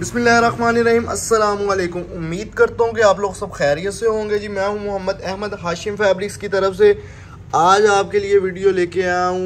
बिस्मिल्लाहिर्रहमानिर्रहीम। अस्सलामुअलैकुम। उम्मीद करता हूँ कि आप लोग सब खैरियत से होंगे जी। मैं हूँ मोहम्मद अहमद हाशिम फैब्रिक्स की तरफ से। आज आपके लिए वीडियो लेके आया हूँ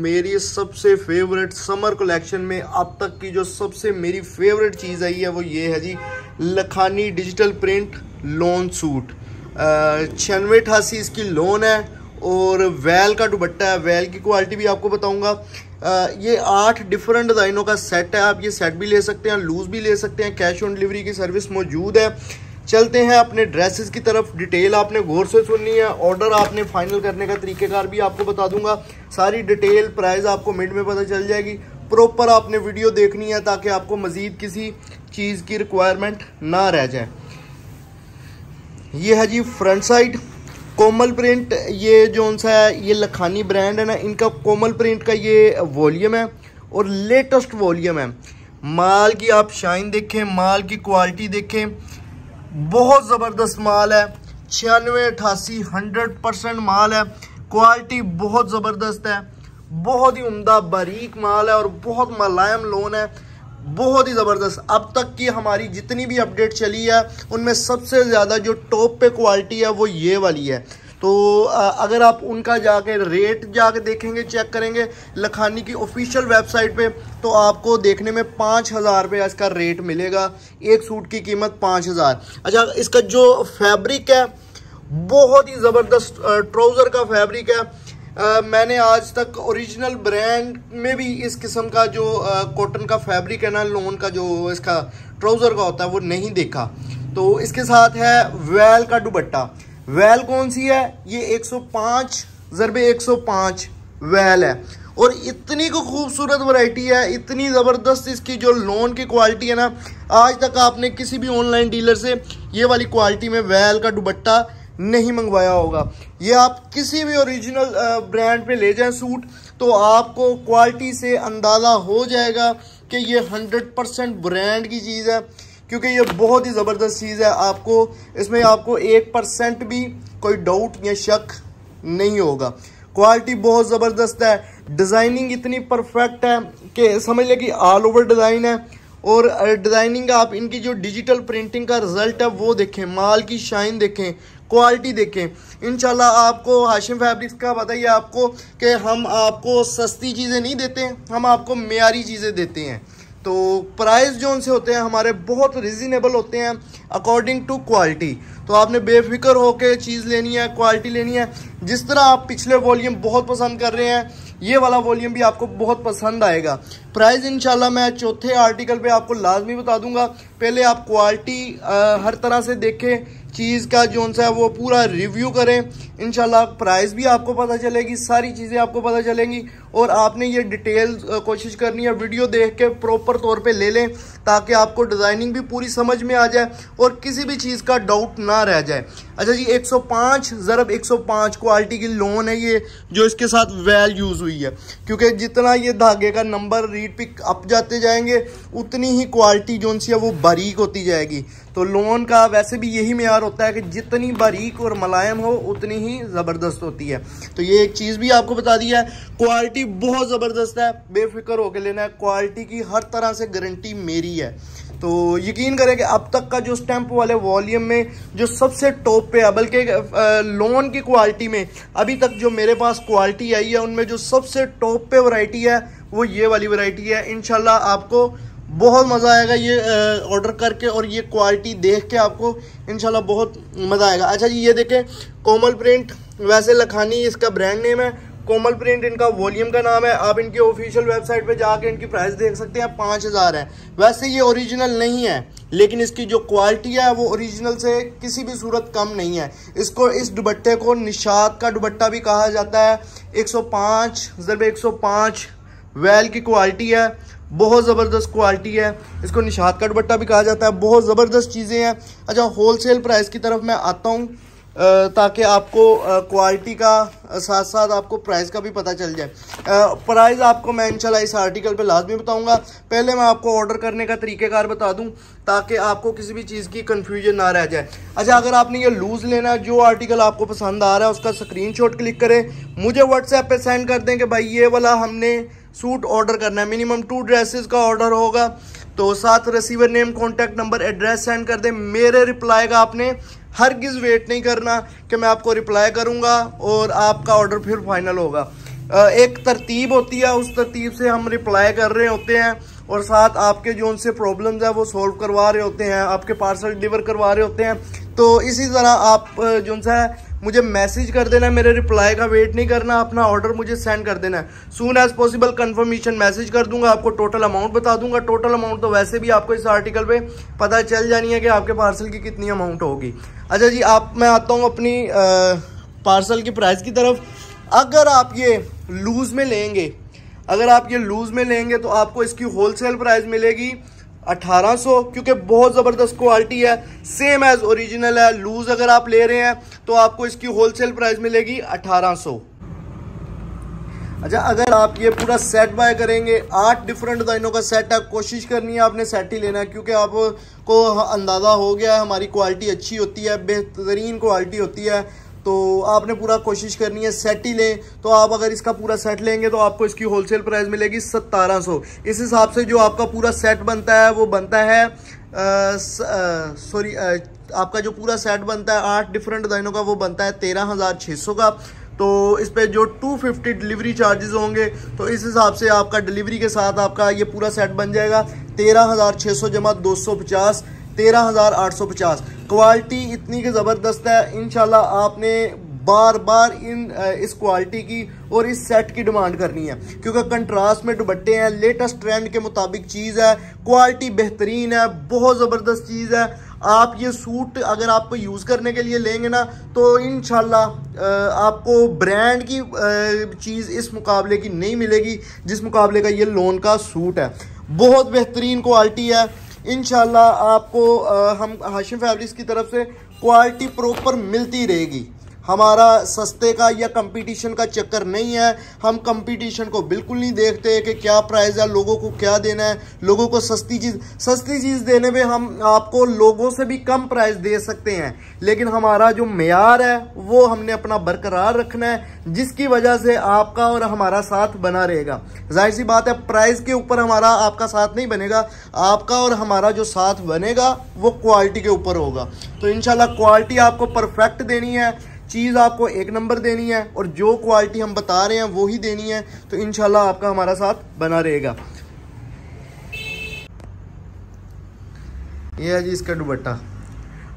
मेरी सबसे फेवरेट समर कलेक्शन में अब तक की जो सबसे मेरी फेवरेट चीज़ आई है वो ये है जी, Lakhani digital print lawn suit. 9688 इसकी लोन है और वैल का दुपट्टा है। वैल की क्वालिटी भी आपको बताऊंगा। ये 8 डिफरेंट डिज़ाइनों का सेट है। आप ये सेट भी ले सकते हैं, लूज़ भी ले सकते हैं। कैश ऑन डिलीवरी की सर्विस मौजूद है। चलते हैं अपने ड्रेसेस की तरफ। डिटेल आपने गौर से सुननी है। ऑर्डर आपने फाइनल करने का तरीक़ेकार भी आपको बता दूंगा। सारी डिटेल प्राइस आपको मिड में पता चल जाएगी। प्रॉपर आपने वीडियो देखनी है ताकि आपको मज़ीद किसी चीज़ की रिक्वायरमेंट ना रह जाए। ये है जी फ्रंट साइड कोमल प्रिंट। ये जो सा है ये लखानी ब्रांड है ना, इनका कोमल प्रिंट का ये वॉल्यूम है और लेटेस्ट वॉल्यूम है। माल की आप शाइन देखें, माल की क्वालिटी देखें, बहुत ज़बरदस्त माल है। 9688 100% माल है। क्वालिटी बहुत ज़बरदस्त है, बहुत ही उम्दा बारीक माल है और बहुत मुलायम लोन है, बहुत ही ज़बरदस्त। अब तक की हमारी जितनी भी अपडेट चली है उनमें सबसे ज़्यादा जो टॉप पे क्वालिटी है वो ये वाली है। तो अगर आप उनका जाके रेट जाके देखेंगे, चेक करेंगे लखानी की ऑफिशियल वेबसाइट पे, तो आपको देखने में 5000 रुपये इसका रेट मिलेगा। एक सूट की कीमत 5000। अच्छा, इसका जो फैब्रिक है बहुत ही ज़बरदस्त ट्राउज़र का फैब्रिक है। मैंने आज तक ओरिजिनल ब्रांड में भी इस किस्म का जो कॉटन का फैब्रिक है ना, लोन का जो इसका ट्राउज़र का होता है वो नहीं देखा। तो इसके साथ है वैल का दुपट्टा। वैल कौन सी है? ये 105x105 वैल है और इतनी को खूबसूरत वैरायटी है, इतनी ज़बरदस्त इसकी जो लोन की क्वालिटी है ना, आज तक आपने किसी भी ऑनलाइन डीलर से ये वाली क्वालिटी में वैल का दुपट्टा नहीं मंगवाया होगा। ये आप किसी भी ओरिजिनल ब्रांड पे ले जाएं सूट तो आपको क्वालिटी से अंदाज़ा हो जाएगा कि ये 100% ब्रांड की चीज़ है, क्योंकि ये बहुत ही ज़बरदस्त चीज़ है। आपको इसमें आपको 1% भी कोई डाउट या शक नहीं होगा। क्वालिटी बहुत ज़बरदस्त है। डिज़ाइनिंग इतनी परफेक्ट है कि समझ लें कि ऑल ओवर डिज़ाइन है। और डिज़ाइनिंग आप इनकी जो डिजिटल प्रिंटिंग का रिज़ल्ट है वो देखें, माल की शाइन देखें, क्वालिटी देखें। इंशाल्लाह आपको हाशिम फैब्रिक्स का बताइए आपको कि हम आपको सस्ती चीज़ें नहीं देते, हम आपको मेयारी चीज़ें देते हैं। तो प्राइस जो उनसे होते हैं हमारे बहुत रिजनेबल होते हैं अकॉर्डिंग टू क्वालिटी। तो आपने बेफिक्र होकर चीज़ लेनी है, क्वालिटी लेनी है। जिस तरह आप पिछले वॉल्यूम बहुत पसंद कर रहे हैं, ये वाला वॉल्यूम भी आपको बहुत पसंद आएगा। प्राइस इंशाल्लाह मैं चौथे आर्टिकल पे आपको लाजमी बता दूंगा। पहले आप क्वालिटी हर तरह से देखें, चीज़ का जो सा है वो पूरा रिव्यू करें। इंशाल्लाह प्राइस भी आपको पता चलेगी, सारी चीज़ें आपको पता चलेंगी। और आपने ये डिटेल कोशिश करनी है वीडियो देख के प्रॉपर तौर पे ले लें ताकि आपको डिज़ाइनिंग भी पूरी समझ में आ जाए और किसी भी चीज़ का डाउट ना रह जाए। अच्छा जी, 105x105 क्वालिटी की लोन है ये, जो इसके साथ वैल यूज़ हुई है। क्योंकि जितना ये धागे का नंबर रीड पिक अप जाते जाएंगे उतनी ही क्वालिटी जो सी है वो बारीक होती जाएगी। तो लोन का वैसे भी यही मेयार होता है कि जितनी बारीक और मुलायम हो उतनी ही ज़बरदस्त होती है। तो ये एक चीज़ भी आपको बता दी है। क्वालिटी बहुत ज़बरदस्त है, बेफिक्र होकर लेना है। क्वालिटी की हर तरह से गारंटी मेरी है। तो यकीन करें कि अब तक का जो स्टैंप वाले वॉल्यूम में जो सबसे टॉप पे है, बल्कि लोन की क्वालिटी में अभी तक जो मेरे पास क्वालिटी आई है उनमें जो सबसे टॉप पे वैरायटी है वो ये वाली वैरायटी है। इंशाल्लाह आपको बहुत मज़ा आएगा ये ऑर्डर करके और ये क्वालिटी देख के आपको इंशाल्लाह बहुत मज़ा आएगा। अच्छा जी, ये देखें कोमल प्रिंट, वैसे लखानी इसका ब्रांड नेम है, कोमल प्रिंट इनका वॉल्यूम का नाम है। आप इनकी ऑफिशियल वेबसाइट पे जाके इनकी प्राइस देख सकते हैं, 5000 है। वैसे ये ओरिजिनल नहीं है लेकिन इसकी जो क्वालिटी है वो ओरिजिनल से किसी भी सूरत कम नहीं है। इसको इस दुपट्टे को निशात का दुपट्टा भी कहा जाता है। 105x105 वैल की क्वालिटी है, बहुत ज़बरदस्त क्वालिटी है। इसको निशात का दुपट्टा भी कहा जाता है। बहुत ज़बरदस्त चीज़ें हैं। अच्छा, होलसेल प्राइस की तरफ मैं आता हूँ ताकि आपको क्वालिटी का साथ साथ आपको प्राइस का भी पता चल जाए। प्राइस आपको मैं इंशाल्लाह इस आर्टिकल पे लाजमी बताऊंगा। पहले मैं आपको ऑर्डर करने का तरीक़ेकार बता दूं ताकि आपको किसी भी चीज़ की कंफ्यूजन ना रह जाए। अच्छा, अगर आपने ये लूज़ लेना है, जो आर्टिकल आपको पसंद आ रहा है उसका स्क्रीनशॉट क्लिक करें, मुझे व्हाट्सएप पे सेंड कर दें कि भाई ये वाला हमने सूट ऑर्डर करना है। मिनिमम 2 ड्रेसेस का ऑर्डर होगा तो साथ receiver name, contact number, address send कर दें। मेरे रिप्लाई का आपने हरगिज़ वेट नहीं करना कि मैं आपको रिप्लाई करूंगा और आपका ऑर्डर फिर फाइनल होगा। एक तरतीब होती है, उस तरतीब से हम रिप्लाई कर रहे होते हैं और साथ आपके जो उनसे प्रॉब्लम्स है वो सॉल्व करवा रहे होते हैं, आपके पार्सल डिलीवर करवा रहे होते हैं। तो इसी तरह आप जो सा मुझे मैसेज कर देना, मेरे रिप्लाई का वेट नहीं करना, अपना ऑर्डर मुझे सेंड कर देना है। Soon as possible confirmation message कर दूंगा, आपको टोटल अमाउंट बता दूंगा। टोटल अमाउंट तो वैसे भी आपको इस आर्टिकल पे पता चल जानी है कि आपके पार्सल की कितनी अमाउंट होगी। अच्छा जी, मैं आता हूँ अपनी पार्सल की प्राइस की तरफ। अगर आप ये लूज़ में लेंगे, तो आपको इसकी होलसेल प्राइस मिलेगी 1800, क्योंकि बहुत ज़बरदस्त क्वालिटी है, सेम एज ओरिजिनल है। लूज अगर आप ले रहे हैं तो आपको इसकी होलसेल प्राइस मिलेगी 1800। अच्छा, अगर आप ये पूरा सेट बाय करेंगे, 8 डिफरेंट डिज़ाइनों का सेट है, कोशिश करनी है आपने सेट ही लेना है, क्योंकि आपको अंदाज़ा हो गया है हमारी क्वालिटी अच्छी होती है, बेहतरीन क्वालिटी होती है। तो आपने पूरा कोशिश करनी है सेट ही लें। तो आप अगर इसका पूरा सेट लेंगे तो आपको इसकी होलसेल प्राइस मिलेगी 1700। इस हिसाब से जो आपका पूरा सेट बनता है वो बनता है आपका जो पूरा सेट बनता है 8 डिफरेंट डिज़ाइनों का, वो बनता है 13,600 का। तो इस पे जो 250 डिलीवरी चार्जेस होंगे, तो इस हिसाब से आपका डिलीवरी के साथ आपका ये पूरा सेट बन जाएगा 13,600 जमा 250, 13,850। क्वालिटी इतनी की ज़बरदस्त है, इंशाल्लाह आपने बार बार इस क्वालिटी की और इस सेट की डिमांड करनी है, क्योंकि कंट्रास्ट में दुपट्टे हैं, लेटेस्ट ट्रेंड के मुताबिक चीज़ है, क्वालिटी बेहतरीन है, बहुत ज़बरदस्त चीज़ है। आप ये सूट अगर आपको यूज़ करने के लिए लेंगे ना, तो इंशाल्लाह आपको ब्रांड की चीज़ इस मुकाबले की नहीं मिलेगी जिस मुकाबले का ये लोन का सूट है। बहुत बेहतरीन क्वालिटी है। इंशाल्लाह आपको हम हाशिम फैब्रिक्स की तरफ से क्वालिटी प्रॉपर मिलती रहेगी। हमारा सस्ते का या कंपटीशन का चक्कर नहीं है, हम कंपटीशन को बिल्कुल नहीं देखते कि क्या प्राइस है, लोगों को क्या देना है। लोगों को सस्ती चीज़ देने में हम आपको लोगों से भी कम प्राइस दे सकते हैं, लेकिन हमारा जो मेयार है वो हमने अपना बरकरार रखना है, जिसकी वजह से आपका और हमारा साथ बना रहेगा। जाहिर सी बात है, प्राइस के ऊपर हमारा आपका साथ नहीं बनेगा, आपका और हमारा जो साथ बनेगा वो क्वालिटी के ऊपर होगा। तो इंशाल्लाह क्वालिटी आपको परफेक्ट देनी है, चीज़ आपको एक नंबर देनी है, और जो क्वालिटी हम बता रहे हैं वो ही देनी है। तो इंशाल्लाह आपका हमारा साथ बना रहेगा। ये है जी इसका दुपट्टा।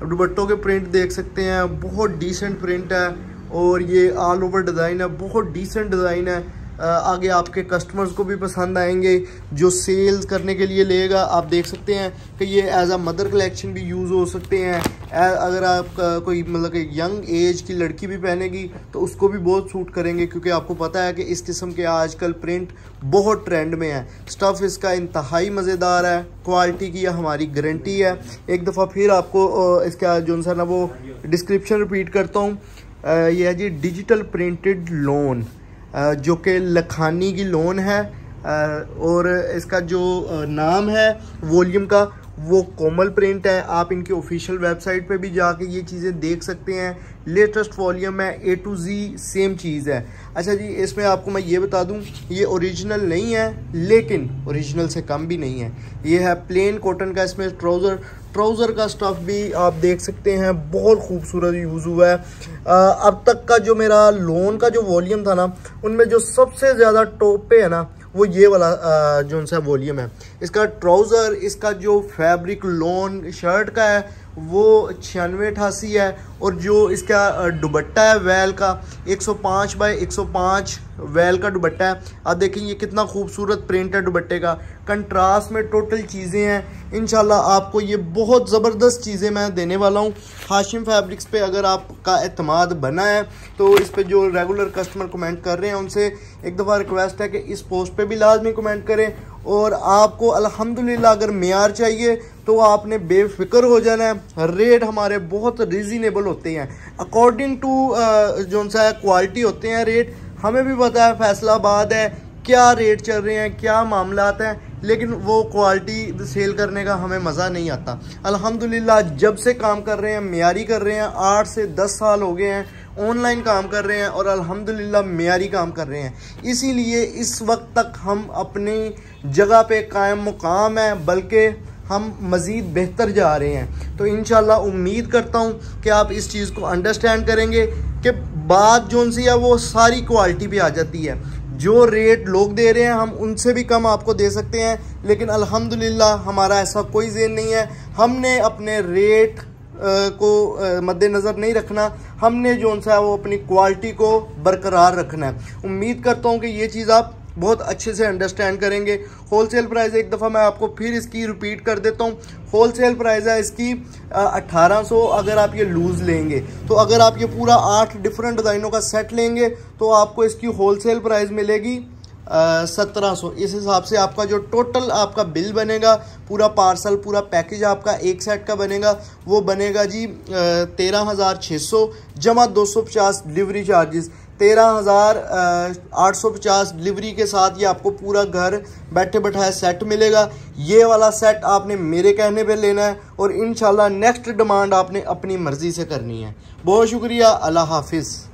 अब दुपट्टों के प्रिंट देख सकते हैं, बहुत डिसेंट प्रिंट है और ये ऑल ओवर डिज़ाइन है, बहुत डिसेंट डिज़ाइन है। आगे आपके कस्टमर्स को भी पसंद आएंगे जो सेल्स करने के लिए लेगा। आप देख सकते हैं कि ये एज अ मदर कलेक्शन भी यूज़ हो सकते हैं। अगर आप कोई मतलब एक यंग एज की लड़की भी पहनेगी तो उसको भी बहुत सूट करेंगे, क्योंकि आपको पता है कि इस किस्म के आजकल प्रिंट बहुत ट्रेंड में है। स्टफ़ इसका इंतहाई मज़ेदार है, क्वालिटी की हमारी गारंटी है। एक दफ़ा फिर आपको इसका जो सा ना वो डिस्क्रिप्शन रिपीट करता हूँ। ये है जी डिजिटल प्रिंटेड लोन, जो कि लखानी की लोन है, और इसका जो नाम है वॉल्यूम का वो कोमल प्रिंट है। आप इनकी ऑफिशियल वेबसाइट पे भी जाके ये चीज़ें देख सकते हैं। लेटेस्ट वॉल्यूम है, A to Z सेम चीज़ है। अच्छा जी, इसमें आपको मैं ये बता दूं, ये ओरिजिनल नहीं है लेकिन ओरिजिनल से कम भी नहीं है। ये है प्लेन कॉटन का, इसमें ट्राउज़र का स्टफ़ भी आप देख सकते हैं, बहुत खूबसूरत यूज़ हुआ है। अब तक का जो मेरा लोन का जो वॉल्यूम था ना, उनमें जो सबसे ज़्यादा टॉप पे है ना वो ये वाला जो सा वॉल्यूम है। इसका ट्राउज़र, इसका जो फैब्रिक लोन शर्ट का है वो 96-88 है, और जो इसका दुपट्टा है वैल का 105 बाय 105 वैल का दुपट्टा है। आप देखें ये कितना खूबसूरत प्रिंट है दुपट्टे का, कंट्रास्ट में टोटल चीज़ें हैं। इंशाल्लाह आपको ये बहुत ज़बरदस्त चीज़ें मैं देने वाला हूँ। हाशिम फैब्रिक्स पे अगर आपका एतमाद बना है तो इस पे जो रेगुलर कस्टमर कमेंट कर रहे हैं उनसे एक दफ़ा रिक्वेस्ट है कि इस पोस्ट पे भी लाजमी कमेंट करें। और आपको अल्हम्दुलिल्लाह अगर मेयार चाहिए तो आपने बेफिक्र हो जाना है। रेट हमारे बहुत रीज़नेबल होते हैं, अकॉर्डिंग टू जो सा क्वालिटी होते हैं रेट। हमें भी पता है फैसलाबाद है क्या रेट चल रहे हैं, क्या मामलात हैं, लेकिन वो क्वालिटी सेल करने का हमें मज़ा नहीं आता। अल्हम्दुलिल्लाह जब से काम कर रहे हैं, मेयारी कर रहे हैं, 8 से 10 साल हो गए हैं ऑनलाइन काम कर रहे हैं और अल्हम्दुलिल्लाह मेयारी काम कर रहे हैं। इसीलिए इस वक्त तक हम अपनी जगह पे कायम मुकाम हैं, बल्कि हम मज़ीद बेहतर जा रहे हैं। तो इंशाल्लाह उम्मीद करता हूँ कि आप इस चीज़ को अंडरस्टैंड करेंगे कि बात जोन सी है वो सारी क्वालिटी पे आ जाती है। जो रेट लोग दे रहे हैं हम उनसे भी कम आपको दे सकते हैं, लेकिन अल्हम्दुलिल्लाह हमारा ऐसा कोई ज़ेन नहीं है। हमने अपने रेट को मद्देनज़र नहीं रखना, हमने जो सा वो अपनी क्वालिटी को बरकरार रखना है। उम्मीद करता हूँ कि ये चीज़ आप बहुत अच्छे से अंडरस्टैंड करेंगे। होलसेल प्राइस एक दफ़ा मैं आपको फिर इसकी रिपीट कर देता हूँ। होलसेल प्राइस है इसकी 1800 अगर आप ये लूज़ लेंगे। तो अगर आप ये पूरा 8 डिफरेंट डिज़ाइनों का सेट लेंगे तो आपको इसकी होलसेल प्राइस मिलेगी 1700। इस हिसाब से आपका जो टोटल आपका बिल बनेगा, पूरा पार्सल पूरा पैकेज आपका एक सेट का बनेगा, वो बनेगा जी 13,600 जमा 250 डिलीवरी चार्जेस, 13,850 डिलीवरी के साथ ये आपको पूरा घर बैठे बैठाए सेट मिलेगा। ये वाला सेट आपने मेरे कहने पे लेना है और इंशाल्लाह नेक्स्ट डिमांड आपने अपनी मर्ज़ी से करनी है। बहुत शुक्रिया, अल्लाह हाफिज़।